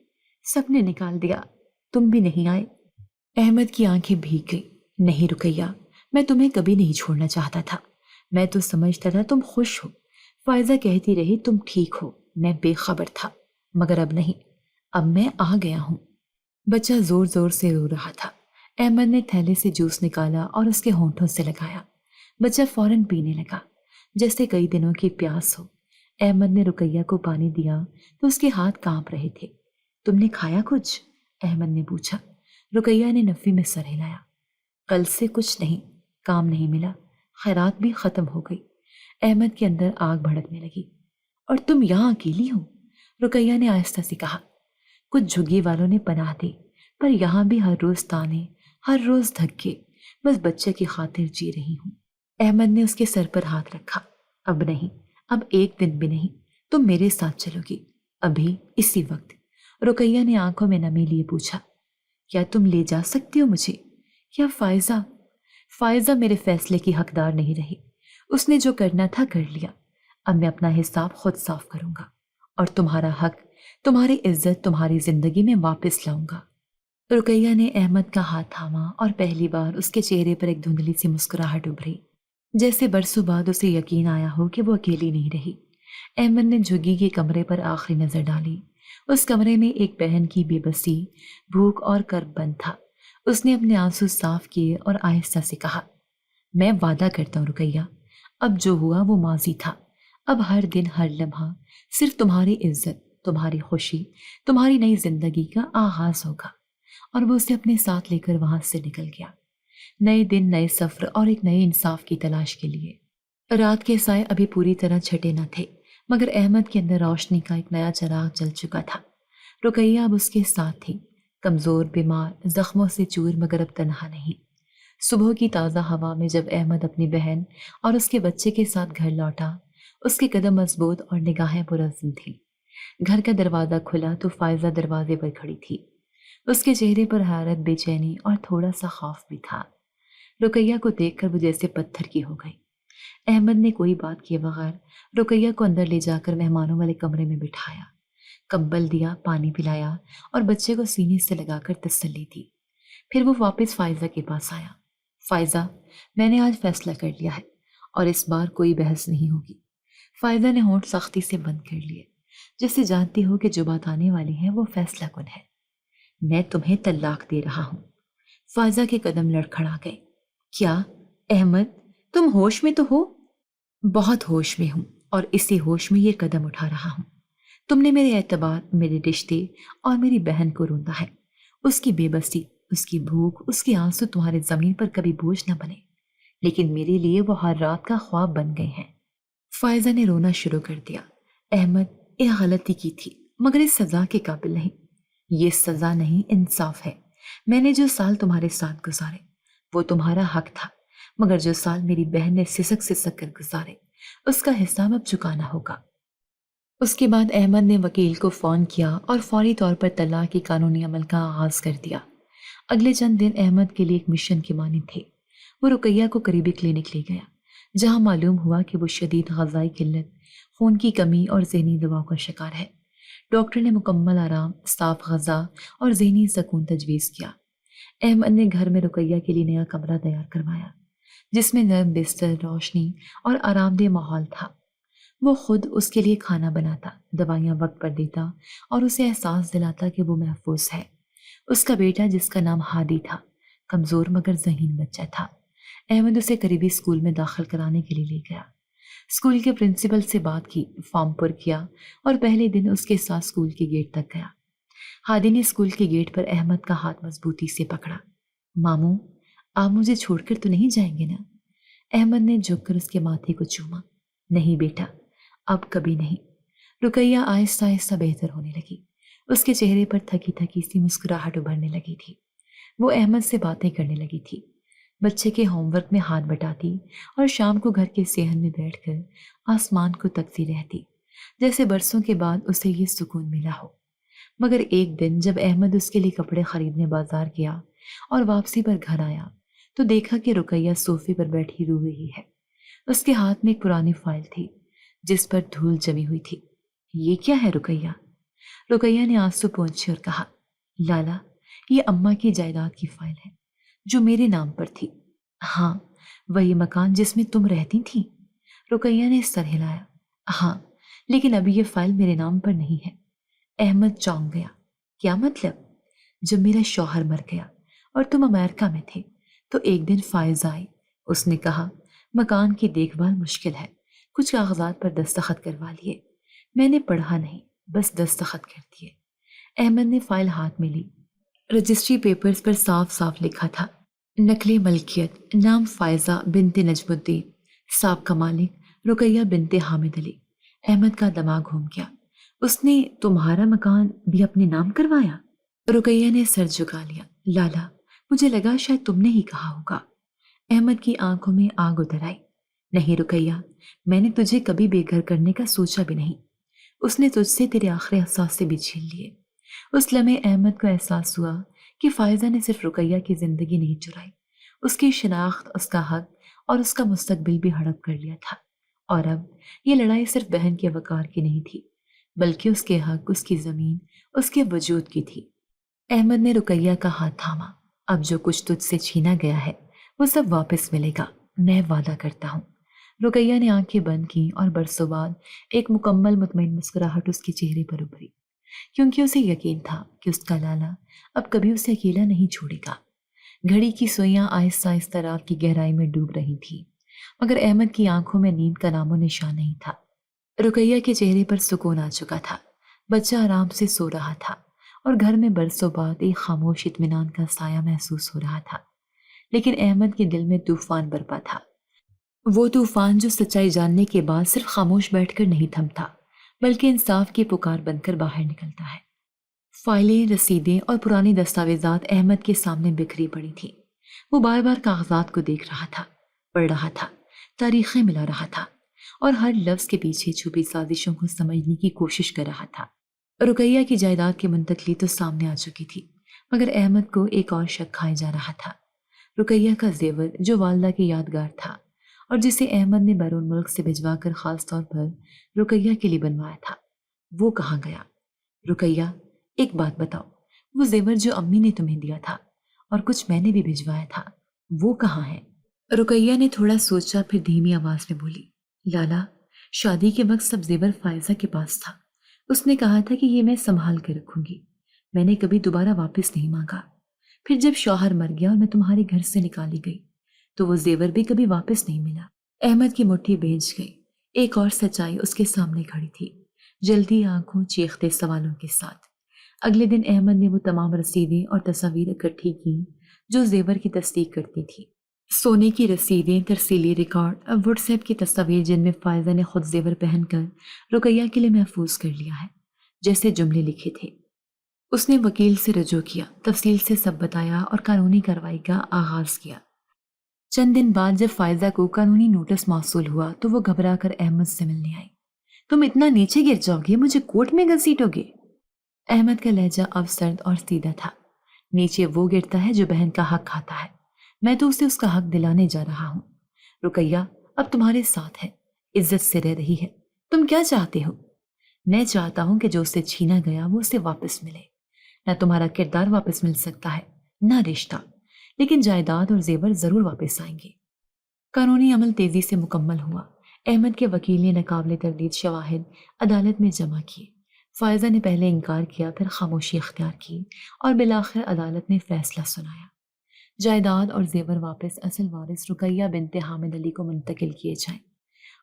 سب نے نکال دیا، تم بھی نہیں آئے۔ احمد کی آنکھیں بھیگ گئی۔ نہیں رقیہ، میں تمہیں کبھی نہیں چھوڑنا چاہتا تھا، میں تو سمجھتا تھا تم خوش ہو، فائزہ کہتی رہی تم ٹھیک ہو، میں بے خبر تھا، مگر اب نہیں، اب میں آ گیا ہوں۔ بچہ زور زور سے رو رہا تھا۔ احمد نے تھیلے سے جوس نکالا اور اس کے ہونٹوں سے لگایا۔ بچہ فوراً پینے لگا جیسے کئی دنوں کی پیاس ہو۔ احمد نے رقیہ کو پانی دیا تو اس کے ہاتھ کانپ رہے تھے۔ تم نے کھایا کچھ؟ احمد نے پوچھا۔ رقیہ نے نفی میں سر ہلایا۔ کل سے کچھ نہیں، کام نہیں ملا، خیرات بھی ختم ہو گئی۔ احمد کے اندر آگ بھڑکنے لگی۔ اور تم یہاں اکیلی ہو؟ رقیہ نے آہستہ سے کہا۔ کچھ جھگی والوں نے پناہ دی، پر یہاں بھی ہر روز تانے، ہر روز دھکے، بس بچے کی خاطر جی رہی ہوں۔ احمد نے اس کے سر پر ہاتھ رکھا۔ اب نہیں، اب ایک دن بھی نہیں، تم میرے ساتھ چلو گی، ابھی اسی وقت۔ رقیہ نے آنکھوں میں نمی لیے پوچھا، کیا تم لے جا سکتی ہو مجھے؟ یا فائزہ؟ فائزہ میرے فیصلے کی حقدار نہیں رہی، اس نے جو کرنا تھا کر لیا، اب میں اپنا حساب خود صاف کروں گا، اور تمہارا حق، تمہاری عزت تمہاری زندگی میں واپس لاؤں گا۔ رقیہ نے احمد کا ہاتھ تھاما اور پہلی بار اس کے چہرے پر ایک دھندلی سی مسکراہٹ ابھری، جیسے برسوں بعد اسے یقین آیا ہو کہ وہ اکیلی نہیں رہی۔ احمد نے جھگی کے کمرے پر آخری نظر ڈالی۔ اس کمرے میں ایک بہن کی بے بسی، بھوک اور کرب بند تھا۔ اس نے اپنے آنسو صاف کیے اور آہستہ سے کہا، میں وعدہ کرتا ہوں رقیہ، اب جو ہوا وہ ماضی تھا۔ اب ہر دن ہر لمحہ صرف تمہاری عزت، تمہاری خوشی، تمہاری نئی زندگی کا آغاز ہوگا۔ اور وہ اسے اپنے ساتھ لے کر وہاں سے نکل گیا، نئے دن، نئے سفر اور ایک نئے انصاف کی تلاش کے لیے۔ رات کے سائے ابھی پوری طرح چھٹے نہ تھے، مگر احمد کے اندر روشنی کا ایک نیا چراغ جل چکا تھا۔ رقیہ اب اس کے ساتھ تھی، کمزور، بیمار، زخموں سے چور، مگر اب تنہا نہیں۔ صبح کی تازہ ہوا میں جب احمد اپنی بہن اور اس کے بچے کے ساتھ گھر لوٹا، اس کے قدم مضبوط اور نگاہیں پرعزم تھیں۔ گھر کا دروازہ کھلا تو فائزہ دروازے پر کھڑی تھی۔ اس کے چہرے پر حیرت، بے چینی اور تھوڑا سا خوف بھی تھا۔ رقیہ کو دیکھ کر وہ جیسے پتھر کی ہو گئی۔ احمد نے کوئی بات کیے بغیر رقیہ کو اندر لے جا کر مہمانوں والے کمرے میں بٹھایا، کمبل دیا، پانی پلایا اور بچے کو سینے سے لگا کر تسلی دی۔ پھر وہ واپس فائزہ کے پاس آیا۔ فائزہ، میں نے آج فیصلہ کر لیا ہے اور اس بار کوئی بحث نہیں ہوگی۔ فائزہ نے ہونٹ سختی سے بند کر لیے، جسے جانتی ہو کہ جو بات آنے والی ہے وہ فیصلہ کن ہے۔ میں تمہیں طلاق دے رہا ہوں۔ فائزہ کے قدم لڑکھڑا گئے۔ کیا احمد، تم ہوش میں تو ہو؟ بہت ہوش میں ہوں، اور اسی ہوش میں یہ قدم اٹھا رہا ہوں۔ تم نے میرے اعتبار، میرے رشتے اور میری بہن کو روندا ہے۔ اس کی بے بسی، اس کی بھوک، اس کے آنسو تمہارے زمین پر کبھی بوجھ نہ بنے، لیکن میرے لیے وہ ہر رات کا خواب بن گئے ہیں۔ فائزہ نے رونا شروع کر دیا۔ احمد، یہ غلطی کی تھی، مگر اس سزا کے قابل نہیں۔ یہ سزا نہیں، انصاف ہے۔ میں نے جو سال تمہارے ساتھ گزارے وہ تمہارا حق تھا، مگر جو سال میری بہن نے سسک سسک کر گزارے اس کا حساب اب چکانا ہوگا۔ اس کے بعد احمد نے وکیل کو فون کیا اور فوری طور پر طلاق کی قانونی عمل کا آغاز کر دیا۔ اگلے چند دن احمد کے لیے ایک مشن کے مانند تھے۔ وہ رقیہ کو قریبی کلینک لے گیا، جہاں معلوم ہوا کہ وہ شدید غذائی قلت، خون کی کمی اور ذہنی دباؤ کا شکار ہے۔ ڈاکٹر نے مکمل آرام، صاف غذا اور ذہنی سکون تجویز کیا۔ احمد نے گھر میں رقیہ کے لیے نیا کمرہ تیار کروایا، جس میں نرم بستر، روشنی اور آرام دہ ماحول تھا۔ وہ خود اس کے لیے کھانا بناتا، دوائیاں وقت پر دیتا اور اسے احساس دلاتا کہ وہ محفوظ ہے۔ اس کا بیٹا، جس کا نام ہادی تھا، کمزور مگر ذہین بچہ تھا۔ احمد اسے قریبی اسکول میں داخل کرانے کے لیے لے گیا۔ اسکول کے پرنسپل سے بات کی، فارم پر کیا اور پہلے دن اس کے ساتھ اسکول کے گیٹ تک گیا۔ ہادی نے اسکول کے گیٹ پر احمد کا ہاتھ مضبوطی سے پکڑا۔ ماموں، آپ مجھے چھوڑ کر تو نہیں جائیں گے نا؟ احمد نے جھک کر اس کے ماتھے کو چوما۔ نہیں بیٹا، اب کبھی نہیں۔ رقیہ آہستہ آہستہ بہتر ہونے لگی۔ اس کے چہرے پر تھکی تھکی سی مسکراہٹ ابھرنے لگی تھی۔ وہ احمد سے باتیں کرنے لگی تھی، بچے کے ہوم ورک میں ہاتھ بٹاتی اور شام کو گھر کے صحن میں بیٹھ کر آسمان کو تکتی رہتی، جیسے برسوں کے بعد اسے یہ سکون ملا ہو۔ مگر ایک دن جب احمد اس کے لیے کپڑے خریدنے بازار گیا اور واپسی پر گھر آیا تو دیکھا کہ رقیہ صوفے پر بیٹھی رو رہی ہے۔ اس کے ہاتھ میں ایک پرانی فائل تھی جس پر دھول جمی ہوئی تھی۔ یہ کیا ہے رقیہ؟ رقیہ نے آنسو پونچھے اور کہا، لالا، یہ اماں کی جائیداد کی فائل ہے جو میرے نام پر تھی۔ ہاں، وہی مکان جس میں تم رہتی تھی؟ رقیہ نے سر ہلایا۔ ہاں، لیکن ابھی یہ فائل میرے نام پر نہیں ہے۔ احمد چونک گیا۔ کیا مطلب؟ جب میرا شوہر مر گیا اور تم امریکہ میں تھے تو ایک دن فائز آئی۔ اس نے کہا، مکان کی دیکھ بھال مشکل ہے، کچھ کاغذات پر دستخط کروا لیے۔ میں نے پڑھا نہیں، بس دستخط کر دیے۔ احمد نے فائل ہاتھ میں لی۔ رجسٹری پیپرز پر صاف صاف لکھا تھا، نقل ملکیت، نام فائزہ بنت نجم الدین، سابقہ مالک رقیہ بنت حامد علی۔ احمد کا دماغ گھوم گیا۔ اس نے تمہارا مکان بھی اپنے نام کروایا؟ رقیہ نے سر جھکا لیا۔ لالا، مجھے لگا شاید تم نے ہی کہا ہوگا۔ احمد کی آنکھوں میں آگ اتر آئی۔ نہیں رقیہ، میں نے تجھے کبھی بے گھر کرنے کا سوچا بھی نہیں۔ اس نے تجھ سے تیرے آخری احساس سے بھی چھین لیے۔ اس لمحے احمد کو احساس ہوا کہ فائزہ نے صرف رقیہ کی زندگی نہیں چرائی، اس کی شناخت، اس کا حق اور اس کا مستقبل بھی ہڑپ کر لیا تھا۔ اور اب یہ لڑائی صرف بہن کے وقار کی نہیں تھی، بلکہ اس کے حق، اس کی زمین، اس کے وجود کی تھی۔ احمد نے رقیہ کا ہاتھ تھاما۔ اب جو کچھ تجھ سے چھینا گیا ہے وہ سب واپس ملے گا، میں وعدہ کرتا ہوں۔ رقیہ نے آنکھیں بند کی اور برسوں بعد ایک مکمل مطمئن مسکراہٹ اس کے چہرے پر ابھری، کیونکہ اسے یقین تھا کہ اس کا لالا اب کبھی اسے اکیلا نہیں چھوڑے گا۔ گھڑی کی سوئیاں آہستہ آہستہ رات کی گہرائی میں ڈوب رہی تھیں، مگر احمد کی آنکھوں میں نیند کا نام و نشان نہیں تھا۔ رقیہ کے چہرے پر سکون آ چکا تھا، بچہ آرام سے سو رہا تھا اور گھر میں برسوں بعد ایک خاموش اطمینان کا سایہ محسوس ہو رہا تھا۔ لیکن احمد کے دل میں طوفان برپا تھا، وہ طوفان جو سچائی جاننے کے بعد صرف خاموش بیٹھ کر نہیں تھمتا بلکہ انصاف کی پکار بن کر باہر نکلتا ہے۔ فائلیں، رسیدیں اور پرانی دستاویزات احمد کے سامنے بکھری پڑی تھیں۔ وہ بار بار کاغذات کو دیکھ رہا تھا، پڑھ رہا تھا، تاریخیں ملا رہا تھا اور ہر لفظ کے پیچھے چھپی سازشوں کو سمجھنے کی کوشش کر رہا تھا۔ رقیہ کی جائیداد کی منتقلی تو سامنے آ چکی تھی، مگر احمد کو ایک اور شک کھائے جا رہا تھا۔ رقیہ کا زیور جو والدہ کی یادگار تھا اور جسے احمد نے بیرون ملک سے بھجوا کر خاص طور پر رقیہ کے لیے بنوایا تھا، وہ کہاں گیا؟ رقیہ، ایک بات بتاؤ، وہ زیور جو امی نے تمہیں دیا تھا اور کچھ میں نے بھی بھجوایا تھا، وہ کہاں ہے؟ رقیہ نے تھوڑا سوچا، پھر دھیمی آواز میں بولی، لالا، شادی کے وقت سب زیور فائزہ کے پاس تھا۔ اس نے کہا تھا کہ یہ میں سنبھال کے رکھوں گی، میں نے کبھی دوبارہ واپس نہیں مانگا۔ پھر جب شوہر مر گیا اور میں تمہارے گھر سے نکالی گئی تو وہ زیور بھی کبھی واپس نہیں ملا۔ احمد کی مٹھی بھیج گئی۔ ایک اور سچائی اس کے سامنے کھڑی تھی، جلدی آنکھوں، چیختے سوالوں کے ساتھ۔ اگلے دن احمد نے وہ تمام رسیدیں اور تصاویر اکٹھی کی جو زیور کی تصدیق کرتی تھی۔ سونے کی رسیدیں، ترسیلی ریکارڈ، واٹس ایپ کی تصاویر جن میں فائزہ نے خود زیور پہن کر رقیہ کے لیے محفوظ کر لیا ہے، جیسے جملے لکھے تھے۔ اس نے وکیل سے رجوع کیا، تفصیل سے سب بتایا اور قانونی کارروائی کا آغاز کیا۔ چند دن بعد جب فائزہ کو قانونی نوٹس موصول ہوا تو وہ گھبرا کر احمد سے ملنے آئی۔ تم اتنا نیچے گر جاؤ گے، مجھے کورٹ میں گھسیٹو گے؟ احمد کا لہجہ اب سرد اور سیدھا تھا۔ نیچے وہ گرتا ہے جو بہن کا حق کھاتا ہے، میں تو اسے اس کا حق دلانے جا رہا ہوں۔ رقیہ اب تمہارے ساتھ ہے، عزت سے رہ رہی ہے۔ تم کیا چاہتے ہو؟ میں چاہتا ہوں کہ جو اسے چھینا گیا وہ اسے واپس ملے۔ نہ تمہارا کردار واپس مل سکتا ہے، نہ رشتہ، لیکن جائیداد اور زیور ضرور واپس آئیں گے۔ قانونی عمل تیزی سے مکمل ہوا۔ احمد کے وکیل نے ناقابل تردید شواہد عدالت میں جمع کیے۔ فائزہ نے پہلے انکار کیا، پھر خاموشی اختیار کی اور بالآخر عدالت نے فیصلہ سنایا۔ جائیداد اور زیور واپس اصل وارث رقیہ بنت حامد علی کو منتقل کیے جائیں۔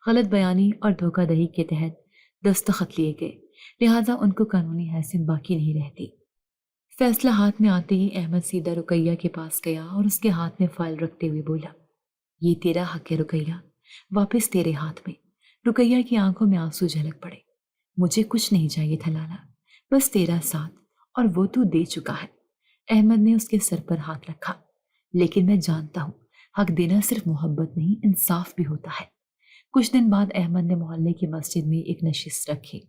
غلط بیانی اور دھوکہ دہی کے تحت دستخط لیے گئے، لہٰذا ان کو قانونی حیثیت باقی نہیں رہتی۔ فیصلہ ہاتھ میں آتے ہی احمد سیدھا رقیہ کے پاس گیا اور اس کے ہاتھ میں فائل رکھتے ہوئے بولا، یہ تیرا حق ہے رقیہ، واپس تیرے ہاتھ میں۔ رقیہ کی آنکھوں میں آنسو جھلک پڑے۔ مجھے کچھ نہیں چاہیے تھا لالا، بس تیرا ساتھ، اور وہ تو دے چکا ہے۔ احمد نے اس کے سر پر ہاتھ رکھا، لیکن میں جانتا ہوں حق دینا صرف محبت نہیں، انصاف بھی ہوتا ہے۔ کچھ دن بعد احمد نے محلے کی مسجد میں ایک نشست رکھی۔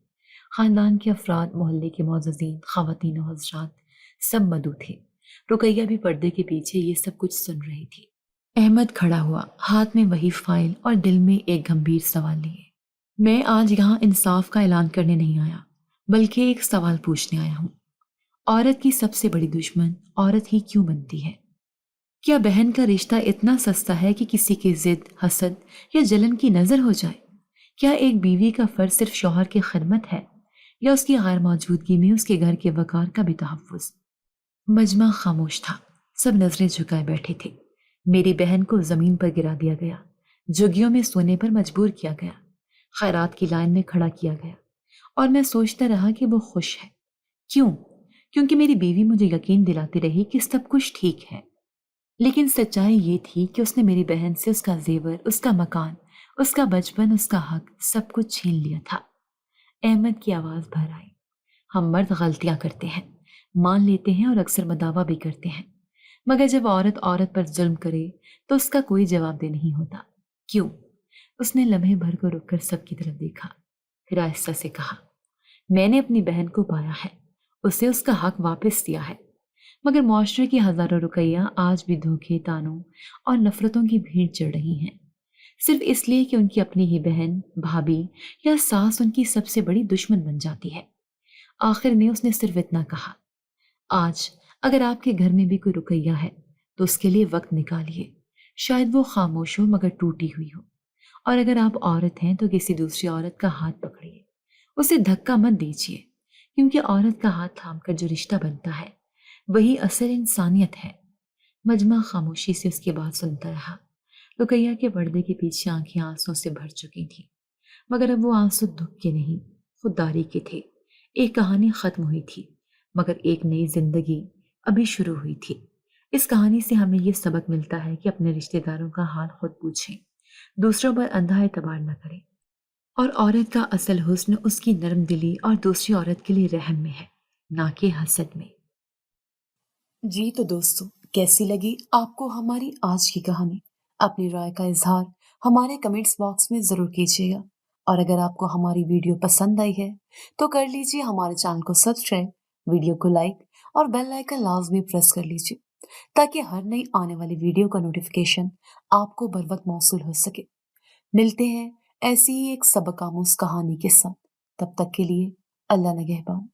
خاندان کے افراد، محلے کے معززین، خواتین و حضرات سب مدعو تھے۔ رقیہ بھی پردے کے پیچھے یہ سب کچھ سن رہی تھی۔ احمد کھڑا ہوا، ہاتھ میں وہی فائل اور دل میں ایک گمبھیر سوال لیے۔ میں آج یہاں انصاف کا اعلان کرنے نہیں آیا، بلکہ ایک سوال پوچھنے آیا ہوں۔ عورت کی سب سے بڑی دشمن عورت ہی کیوں بنتی ہے؟ کیا بہن کا رشتہ اتنا سستا ہے کہ کسی کی ضد، حسد یا جلن کی نظر ہو جائے؟ کیا ایک بیوی کا فرض صرف شوہر کی خدمت ہے یا اس کی غیر موجودگی میں اس کے گھر کے وقار کا بھی تحفظ؟ مجمع خاموش تھا، سب نظریں جھکائے بیٹھے تھے۔ میری بہن کو زمین پر گرا دیا گیا، جھگیوں میں سونے پر مجبور کیا گیا، خیرات کی لائن میں کھڑا کیا گیا، اور میں سوچتا رہا کہ وہ خوش ہے۔ کیوں؟ کیونکہ میری بیوی مجھے یقین دلاتی رہی کہ سب کچھ ٹھیک ہے۔ لیکن سچائی یہ تھی کہ اس نے میری بہن سے اس کا زیور، اس کا مکان، اس کا بچپن، اس کا حق، سب کچھ چھین لیا تھا۔ احمد کی آواز بھر آئی۔ ہم مرد غلطیاں کرتے ہیں، مان لیتے ہیں اور اکثر مداوا بھی کرتے ہیں، مگر جب عورت عورت پر ظلم کرے تو اس کا کوئی جواب دہ نہیں ہوتا۔ کیوں؟ اس نے لمحے بھر کو رک کر سب کی طرف دیکھا، پھر آہستہ سے کہا، میں نے اپنی بہن کو پایا ہے، اسے اس کا حق واپس دیا ہے، مگر معاشرے کی ہزاروں رقیہ آج بھی دھوکے، تانوں اور نفرتوں کی بھیڑ چڑھ رہی ہیں، صرف اس لیے کہ ان کی اپنی ہی بہن، بھابھی یا ساس ان کی سب سے بڑی دشمن بن جاتی ہے۔ آخر میں اس نے صرف اتنا کہا، آج اگر آپ کے گھر میں بھی کوئی رقیہ ہے تو اس کے لیے وقت نکالیے، شاید وہ خاموش ہو مگر ٹوٹی ہوئی ہو، اور اگر آپ عورت ہیں تو کسی دوسری عورت کا ہاتھ پکڑیے، اسے دھکا مت دیجیے، کیونکہ عورت کا ہاتھ تھام کر جو رشتہ بنتا ہے وہی اصل انسانیت ہے۔ مجمع خاموشی سے اس کی بات سنتا رہا۔ رقیہ کے پردے کے پیچھے آنکھیں آنسوں سے بھر چکی تھیں، مگر اب وہ آنسو دکھ کے نہیں، خودداری کے تھے۔ ایک کہانی ختم ہوئی تھی، مگر ایک نئی زندگی ابھی شروع ہوئی تھی۔ اس کہانی سے ہمیں یہ سبق ملتا ہے کہ اپنے رشتہ داروں کا حال خود پوچھیں، دوسروں پر اندھا اعتبار نہ کریں، اور عورت کا اصل حسن اس کی نرم دلی اور دوسری عورت کے لیے رحم میں ہے، نہ کہ حسد میں۔ جی تو دوستو، کیسی لگی آپ کو ہماری آج کی کہانی؟ اپنی رائے کا اظہار ہمارے کمنٹس باکس میں ضرور کیجیے گا، اور اگر آپ کو ہماری ویڈیو پسند آئی ہے تو کر لیجیے ہمارے چینل کو سبسکرائب، ویڈیو کو لائک اور بیل آئیکن لازمی پریس کر لیجیے تاکہ ہر نئی آنے والی ویڈیو کا نوٹیفیکیشن آپ کو بر وقت موصول ہو سکے۔ ملتے ہیں ایسی ہی ایک سبق آموز کہانی کے ساتھ، تب تک کے لیے اللہ نگہبان۔